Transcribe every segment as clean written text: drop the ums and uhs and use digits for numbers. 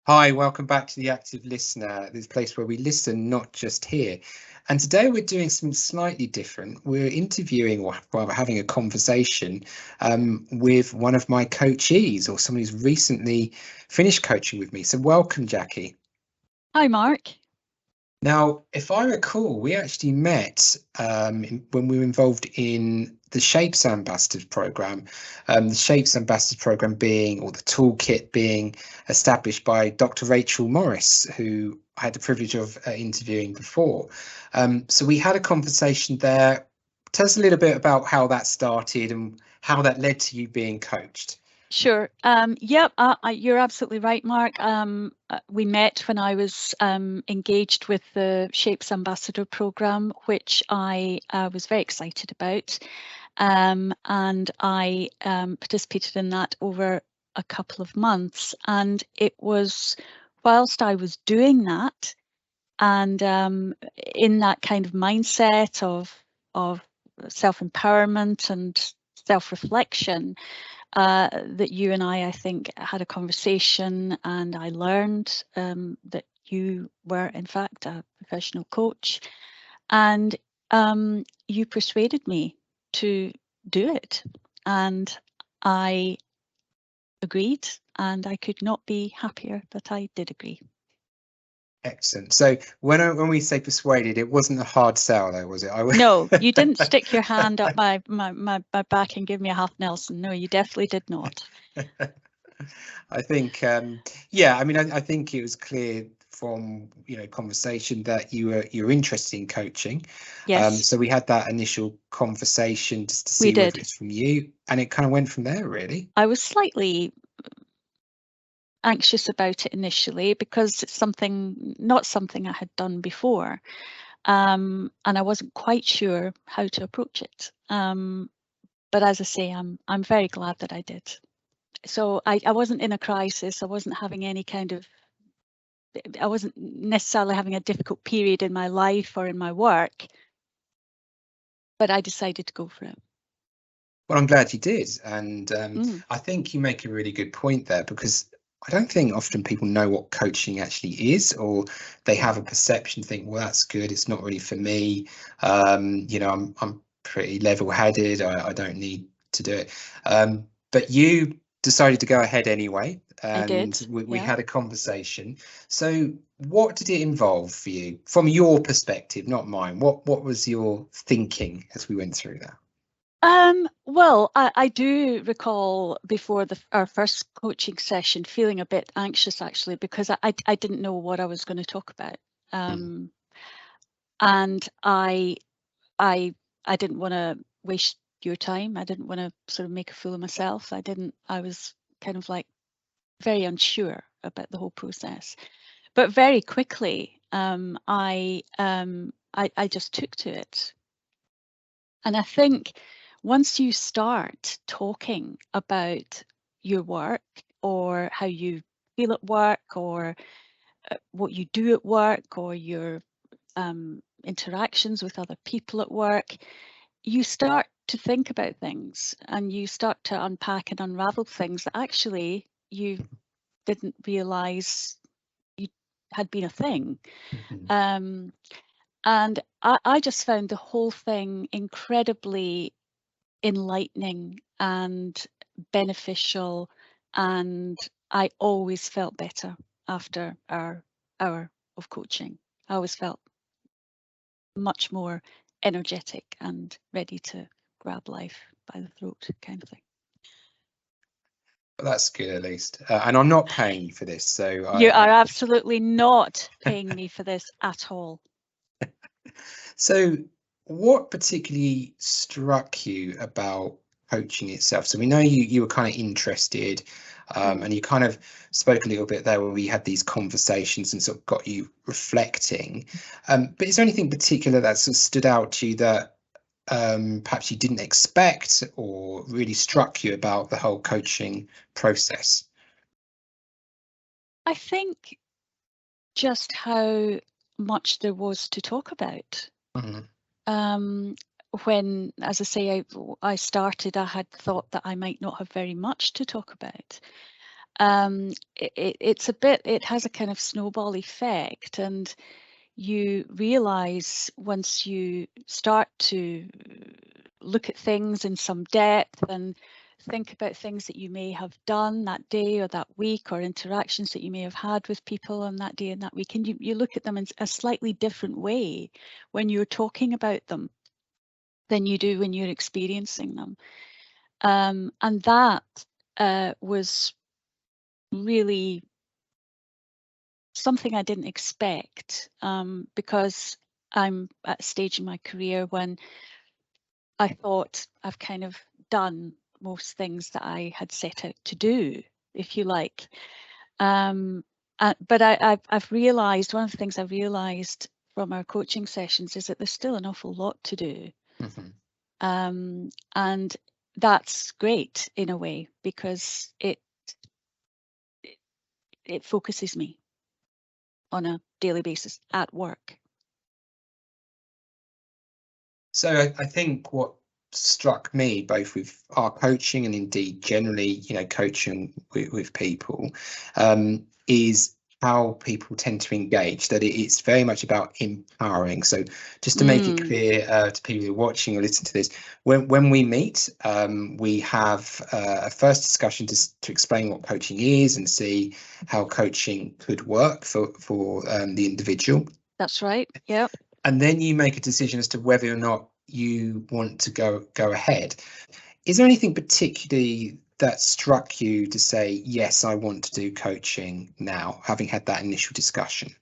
Hi, welcome back to the Active Listener, this place where we listen, not just hear. And today we're doing something slightly different. We're interviewing or rather having a conversation with one of my coachees or someone who's recently finished coaching with me. So welcome, Jackie. Hi, Mark. Now, if I recall, we actually met when we were involved in the Shapes Ambassadors program. The Shapes Ambassadors program being, or the toolkit being established by Dr. Rachel Morris, who I had the privilege of interviewing before. So we had a conversation there. Tell us a little bit about how that started and how that led to you being coached. Sure. Yep, you're absolutely right, Mark. We met when I was engaged with the Shapes Ambassador program, which I was very excited about. And I participated in that over a couple of months. And it was whilst I was doing that and in that kind of mindset of self-empowerment and self-reflection, that you and I think, had a conversation, and I learned that you were, in fact, a professional coach, and you persuaded me to do it, and I agreed, and I could not be happier that I did agree. Excellent. So when we say persuaded, it wasn't a hard sell, though, was it? No, you didn't stick your hand up my back and give me a half Nelson. No, you definitely did not. I think, yeah, I mean, I think it was clear from conversation that you're interested in coaching. Yes, So we had that initial conversation just to we see whether did. it's from you, and it kind of went from there, really. I was slightly anxious about it initially because it's not something I had done before, and I wasn't quite sure how to approach it. But as I say, I'm very glad that I did. So I wasn't in a crisis. I wasn't necessarily having a difficult period in my life or in my work, but I decided to go for it. Well, I'm glad you did, and I think you make a really good point there, because I don't think often people know what coaching actually is, or they have a perception, think, well, that's good, it's not really for me. I'm pretty level-headed, I don't need to do it. But you decided to go ahead anyway, I and did. we Yeah. had a conversation. So what did it involve for you, from your perspective, not mine? What was your thinking as we went through that? Well, I do recall before our first coaching session feeling a bit anxious, actually, because I didn't know what I was going to talk about. And I didn't want to waste your time. I didn't want to sort of make a fool of myself. I was kind of like very unsure about the whole process. But very quickly, I just took to it. And I think once you start talking about your work, or how you feel at work, or what you do at work, or your interactions with other people at work, you start to think about things, and you start to unpack and unravel things that actually you didn't realize you had been a thing. And I just found the whole thing incredibly enlightening and beneficial, and I always felt better after our hour of coaching. I always felt much more energetic and ready to grab life by the throat, kind of thing. Well, that's good, at least. And I'm not paying you for this, so You are absolutely not paying me for this at all. So what particularly struck you about coaching itself? So we know you were kind of interested, and you kind of spoke a little bit there where we had these conversations and sort of got you reflecting. But is there anything particular that sort of stood out to you that perhaps you didn't expect, or really struck you about the whole coaching process? I think just how much there was to talk about. When, as I say, I started, I had thought that I might not have very much to talk about. it has a kind of snowball effect, and you realize once you start to look at things in some depth and think about things that you may have done that day or that week, or interactions that you may have had with people on that day and that week, and you look at them in a slightly different way when you're talking about them than you do when you're experiencing them. And that was really something I didn't expect, because I'm at a stage in my career when I thought I've kind of done most things that I had set out to do, if you like. But I've realised, one of the things I've realised from our coaching sessions is that there's still an awful lot to do. And that's great in a way, because it focuses me on a daily basis at work. So I think what struck me, both with our coaching and indeed generally, coaching with people, is how people tend to engage, that it's very much about empowering. So just to make it clear to people who are watching or listening to this, when we meet, we have a first discussion to explain what coaching is and see how coaching could work for the individual. That's right. Yep. And then you make a decision as to whether or not you want to go ahead. Is there anything particularly that struck you to say, yes, I want to do coaching now, having had that initial discussion?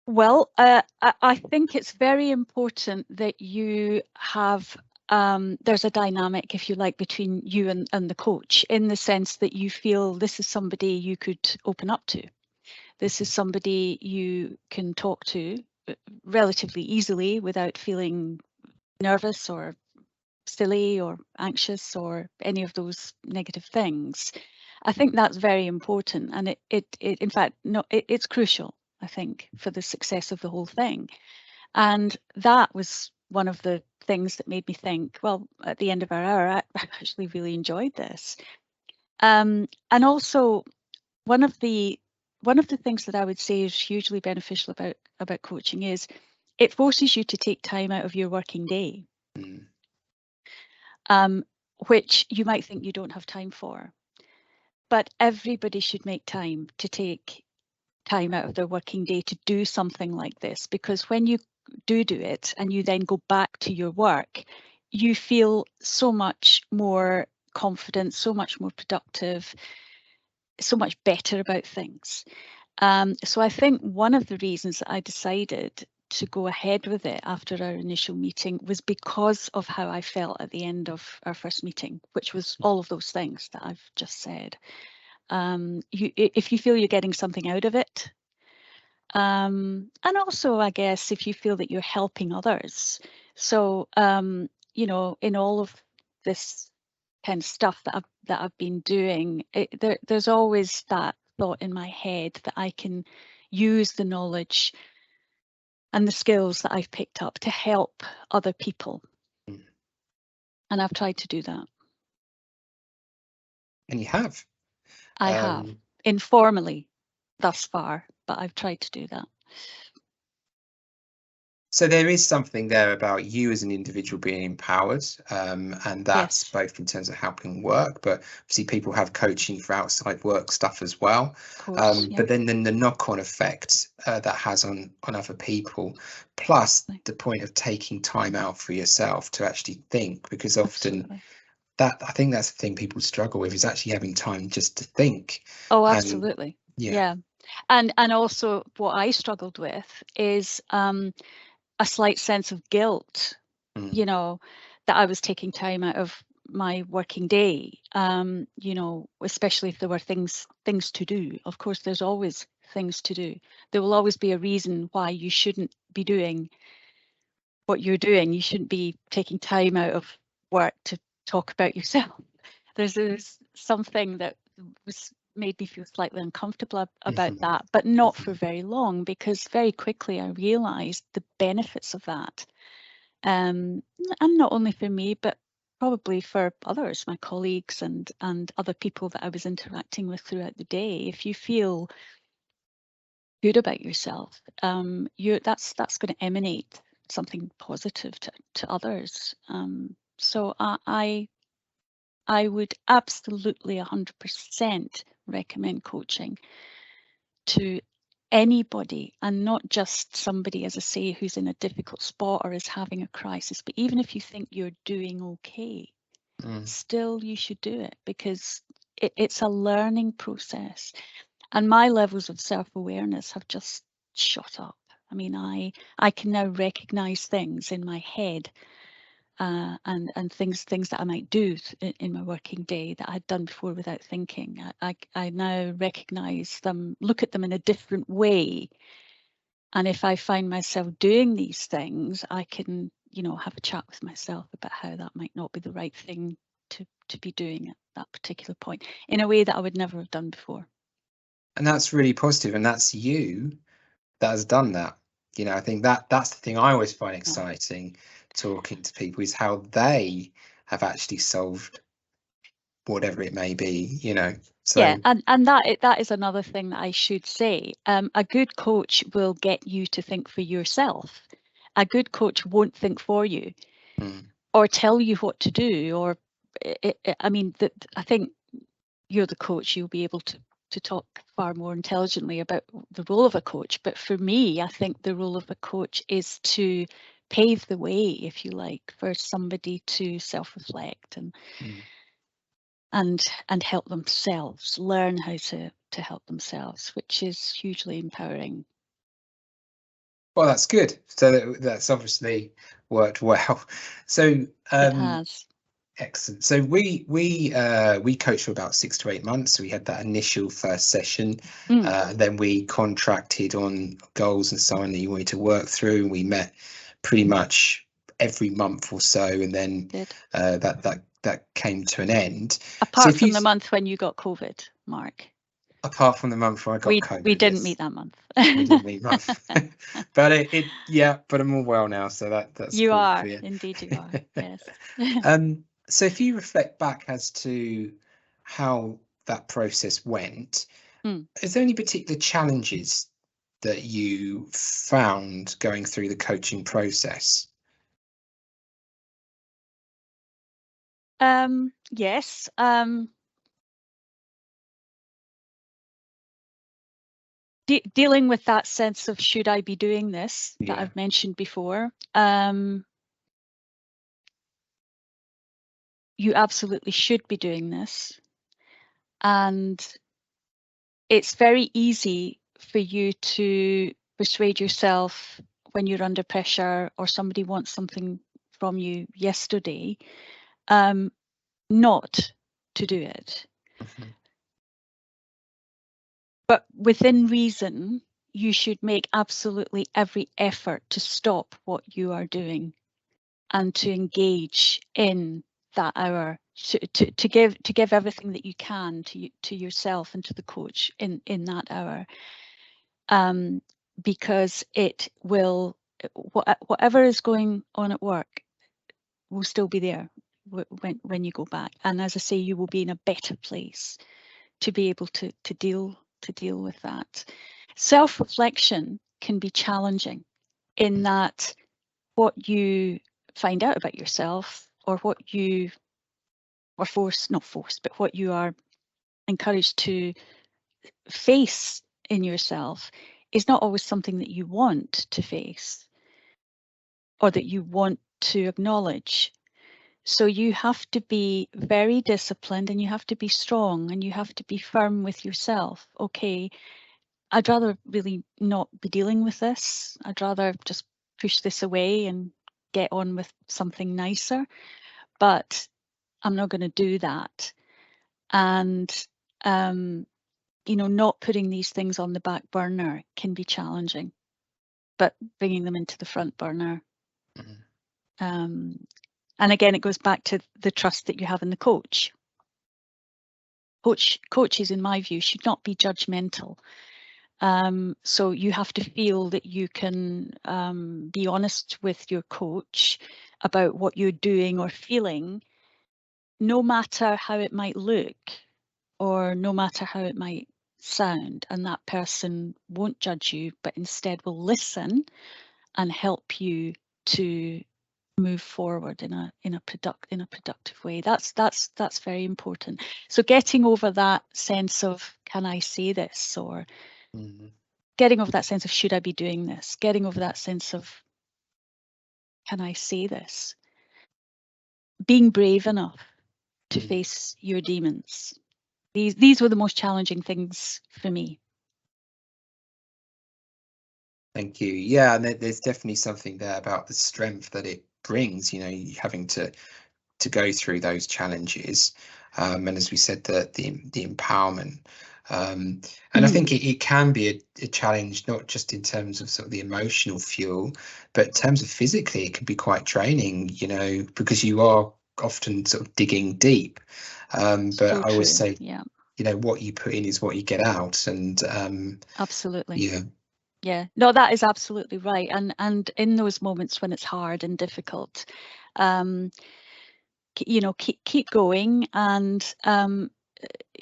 Well, I think it's very important that you have, there's a dynamic, if you like, between you and the coach, in the sense that you feel this is somebody you could open up to. This is somebody you can talk to relatively easily without feeling nervous or silly or anxious or any of those negative things. I think that's very important, and it in fact, no, it's crucial, I think, for the success of the whole thing. And that was one of the things that made me think, well, at the end of our hour, I actually really enjoyed this. And also, one of the things that I would say is hugely beneficial about coaching is it forces you to take time out of your working day, which you might think you don't have time for. But everybody should make time to take time out of their working day to do something like this, because when you do it and you then go back to your work, you feel so much more confident, so much more productive, so much better about things. So I think one of the reasons that I decided to go ahead with it after our initial meeting was because of how I felt at the end of our first meeting, which was all of those things that I've just said. If you feel you're getting something out of it, and also, I guess, if you feel that you're helping others. So, in all of this kind of stuff that I've been doing, there's always that thought in my head that I can use the knowledge and the skills that I've picked up to help other people. And I've tried to do that. And you have. I have, informally thus far, but I've tried to do that. So there is something there about you as an individual being empowered, and that's Yes. both in terms of helping work, but obviously people have coaching for outside work stuff as well. Of course, But then the knock-on effect that has on other people, plus the point of taking time out for yourself to actually think, because often absolutely. I think that's the thing people struggle with, is actually having time just to think. Oh, absolutely. Yeah. And also what I struggled with is a slight sense of guilt, that I was taking time out of my working day, especially if there were things to do. Of course, there's always things to do. There will always be a reason why you shouldn't be doing what you're doing. You shouldn't be taking time out of work to talk about yourself. There's something that made me feel slightly uncomfortable about that, but not for very long, because very quickly I realized the benefits of that. And not only for me, but probably for others, my colleagues and other people that I was interacting with throughout the day, if you feel good about yourself, that's going to emanate something positive to others. So I would absolutely 100% recommend coaching to anybody, and not just somebody, as I say, who's in a difficult spot or is having a crisis, but even if you think you're doing okay, still you should do it, because it's a learning process. And my levels of self-awareness have just shot up. I mean, I can now recognize things in my head, and things that I might do in my working day that I'd done before without thinking. I now recognize them, look at them in a different way. And if I find myself doing these things, I can, have a chat with myself about how that might not be the right thing to be doing at that particular point, in a way that I would never have done before. And that's really positive, and that's you that has done that. I think that's the thing I always find exciting talking to people, is how they have actually solved whatever it may be. So yeah, and that is another thing that I should say. A good coach will get you to think for yourself. A good coach won't think for you or tell you what to do, or I mean, I think you're the coach, you'll be able to talk far more intelligently about the role of a coach. But for me, I think the role of a coach is to pave the way, if you like, for somebody to self-reflect and help themselves, learn how to help themselves, which is hugely empowering. Well, that's good. So that's obviously worked well. So It has. excellent. So we coached for about 6 to 8 months. So we had that initial first session, then we contracted on goals and so on that you wanted to work through, and we met pretty much every month or so, and then that came to an end. Apart from the month when you got COVID, Mark. Apart from the month where I got COVID, we didn't meet that month. We didn't meet month, but but I'm all well now, so that's you cool. are indeed you are. Yes. So if you reflect back as to how that process went, is there any particular challenges that you found going through the coaching process? Yes. Dealing with that sense of, should I be doing this, that I've mentioned before. You absolutely should be doing this. And it's very easy for you to persuade yourself when you're under pressure or somebody wants something from you yesterday, not to do it. But within reason, you should make absolutely every effort to stop what you are doing and to engage in that hour, to give everything that you can to yourself and to the coach in that hour, because it will, whatever is going on at work will still be there when you go back. And as I say, you will be in a better place to be able to deal with that. Self-reflection can be challenging in that what you find out about yourself, or what you are not forced, but what you are encouraged to face in yourself, is not always something that you want to face or that you want to acknowledge. So you have to be very disciplined, and you have to be strong, and you have to be firm with yourself. Okay, I'd rather really not be dealing with this. I'd rather just push this away and get on with something nicer, but I'm not going to do that. And, not putting these things on the back burner can be challenging, but bringing them into the front burner. And again, it goes back to the trust that you have in the coach. Coaches, in my view, should not be judgmental. So you have to feel that you can be honest with your coach about what you're doing or feeling, no matter how it might look, or no matter how it might sound, and that person won't judge you, but instead will listen and help you to move forward in a productive way. That's very important. So getting over that sense of, can I say this, or getting over that sense of, should I be doing this, getting over that sense of, can I say this, being brave enough to face your demons. These were the most challenging things for me. Thank you. Yeah, and there's definitely something there about the strength that it brings, you know, having to go through those challenges, and as we said, the empowerment, and I think it can be a challenge, not just in terms of sort of the emotional fuel, but in terms of physically it can be quite draining, you know, because you are often sort of digging deep, but So I always true. say, Yeah, you know, what you put in is what you get out, and absolutely. yeah, no, that is absolutely right. And in those moments when it's hard and difficult, you know, keep going, and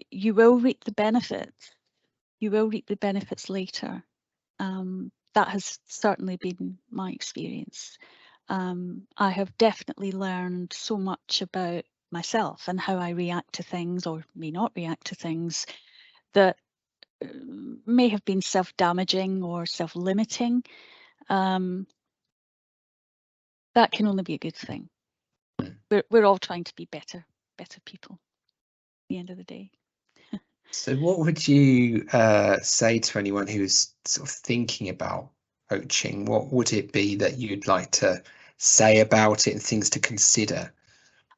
you will reap the benefits. You will reap the benefits later. That has certainly been my experience. I have definitely learned so much about myself and how I react to things, or may not react to things, that may have been self-damaging or self-limiting. That can only be a good thing. We're all trying to be better people at the end of the day. So what would you say to anyone who's sort of thinking about coaching? What would it be that you'd like to say about it and things to consider?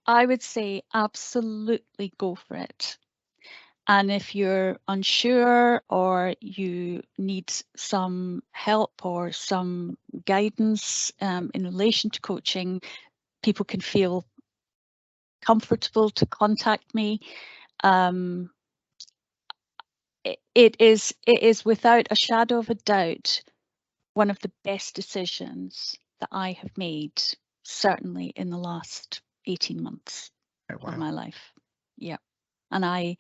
I would say absolutely go for it. And if you're unsure, or you need some help or some guidance in relation to coaching, people can feel comfortable to contact me. It is without a shadow of a doubt one of the best decisions that I have made, certainly in the last 18 months of my life. Yeah. And I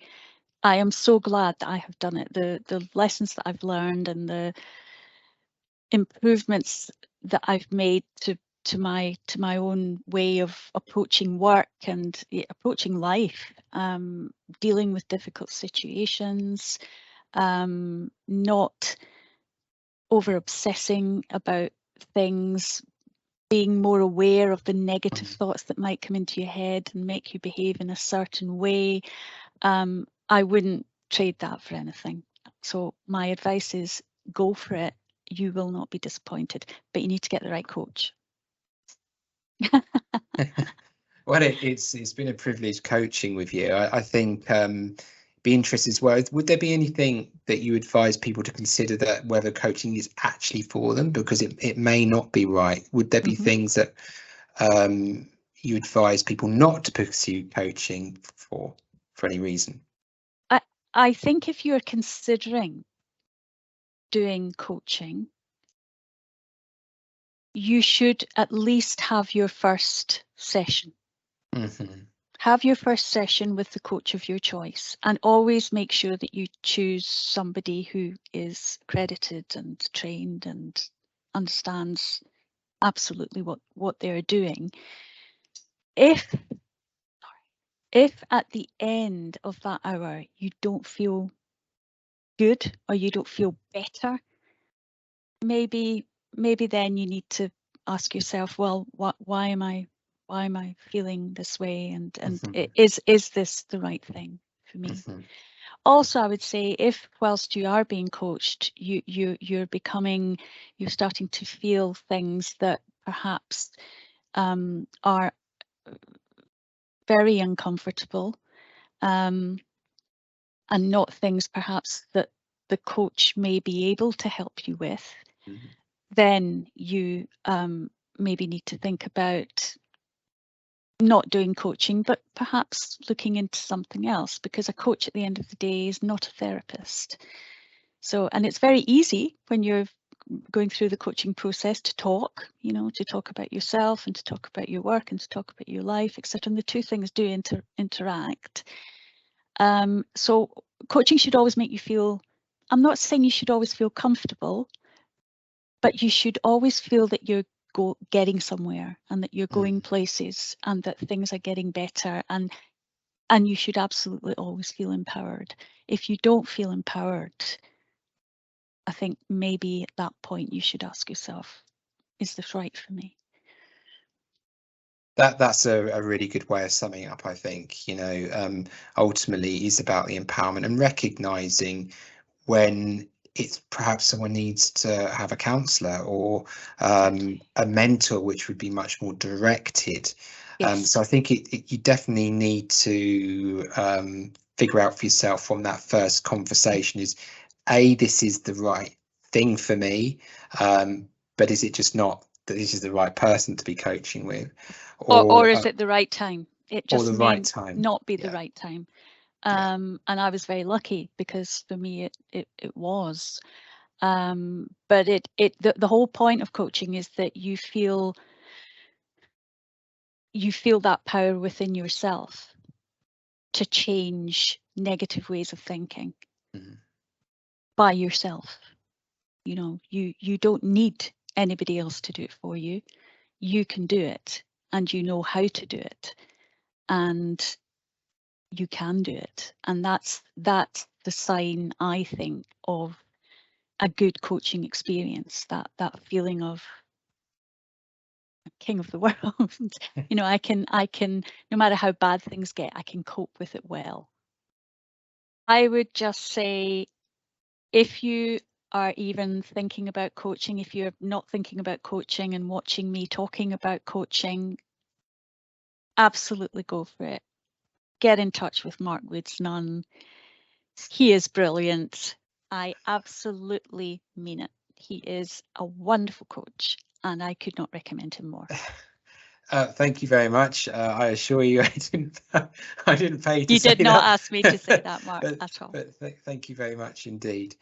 am so glad that I have done it. The lessons that I've learned and the improvements that I've made to my own way of approaching work and approaching life, dealing with difficult situations, not over obsessing about things, being more aware of the negative thoughts that might come into your head and make you behave in a certain way. I wouldn't trade that for anything. So my advice is, go for it. You will not be disappointed, but you need to get the right coach. Well, it's been a privilege coaching with you. I think be interested as well. Would there be anything that you advise people to consider, that whether coaching is actually for them, because it may not be right? Would there be things that you advise people not to pursue coaching for any reason? I think if you're considering doing coaching, you should at least have your first session. Have your first session with the coach of your choice, and always make sure that you choose somebody who is accredited and trained and understands absolutely what they're doing. If at the end of that hour you don't feel good, or you don't feel better, maybe then you need to ask yourself, well, why am I feeling this way, and is this the right thing for me? Also, I would say, if whilst you are being coached, you're starting to feel things that perhaps are very uncomfortable, and not things perhaps that the coach may be able to help you with, then you maybe need to think about not doing coaching, but perhaps looking into something else, because a coach at the end of the day is not a therapist. So, and it's very easy when you've going through the coaching process to talk, you know, to talk about yourself and to talk about your work and to talk about your life, etc. And the two things do interact. So coaching should always make you feel, I'm not saying you should always feel comfortable, but you should always feel that you're getting somewhere and that you're going places and that things are getting better, and you should absolutely always feel empowered. If you don't feel empowered, I think maybe at that point you should ask yourself, is this right for me? That's a really good way of summing it up, I think. You know, ultimately it's about the empowerment and recognizing when it's perhaps someone needs to have a counselor or a mentor, which would be much more directed. Yes. So I think you definitely need to figure out for yourself from that first conversation is, this is the right thing for me, but is it just not that this is the right person to be coaching with, or is it the right time? It just the may right time. not be the right time. And I was very lucky because for me it was. But the whole point of coaching is that you feel that power within yourself to change negative ways of thinking by yourself. You know, you don't need anybody else to do it for you. You can do it, and you know how to do it, and you can do it. And that's the sign, I think, of a good coaching experience, that feeling of king of the world. You know, I can, no matter how bad things get, I can cope with it well. I would just say, if you are even thinking about coaching, if you're not thinking about coaching and watching me talking about coaching, absolutely go for it. Get in touch with Mark Woods-Nunn. He is brilliant. I absolutely mean it. He is a wonderful coach, and I could not recommend him more. Thank you very much. I assure you, I didn't pay to you say did not that. ask me to say that, Mark, at all. But thank you very much indeed.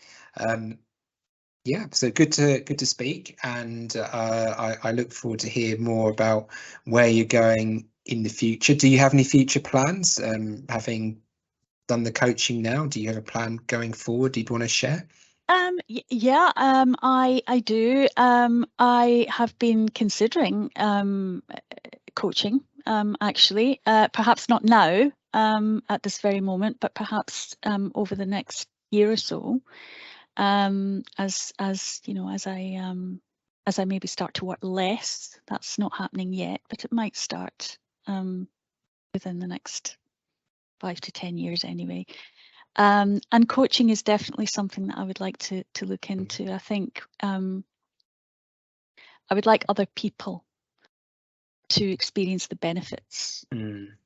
Yeah, so good to speak, and I look forward to hear more about where you're going in the future. Do you have any future plans? Having done the coaching now, do you have a plan going forward you'd want to share? Yeah, I do. I have been considering coaching, actually, perhaps not now, at this very moment, but perhaps over the next year or so, as you know, as I maybe start to work less. That's not happening yet, but it might start within the next 5 to 10 years anyway. And coaching is definitely something that I would like to look into. I think I would like other people to experience the benefits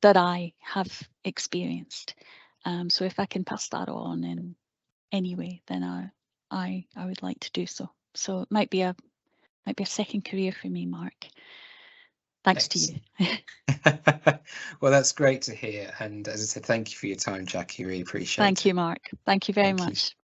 that I have experienced. So if I can pass that on in any way, then I would like to do so. So it might be a second career for me, Mark. Thanks to you. Well, that's great to hear. And as I said, thank you for your time, Jackie. Really appreciate it. Thank you, Mark. Thank you very much.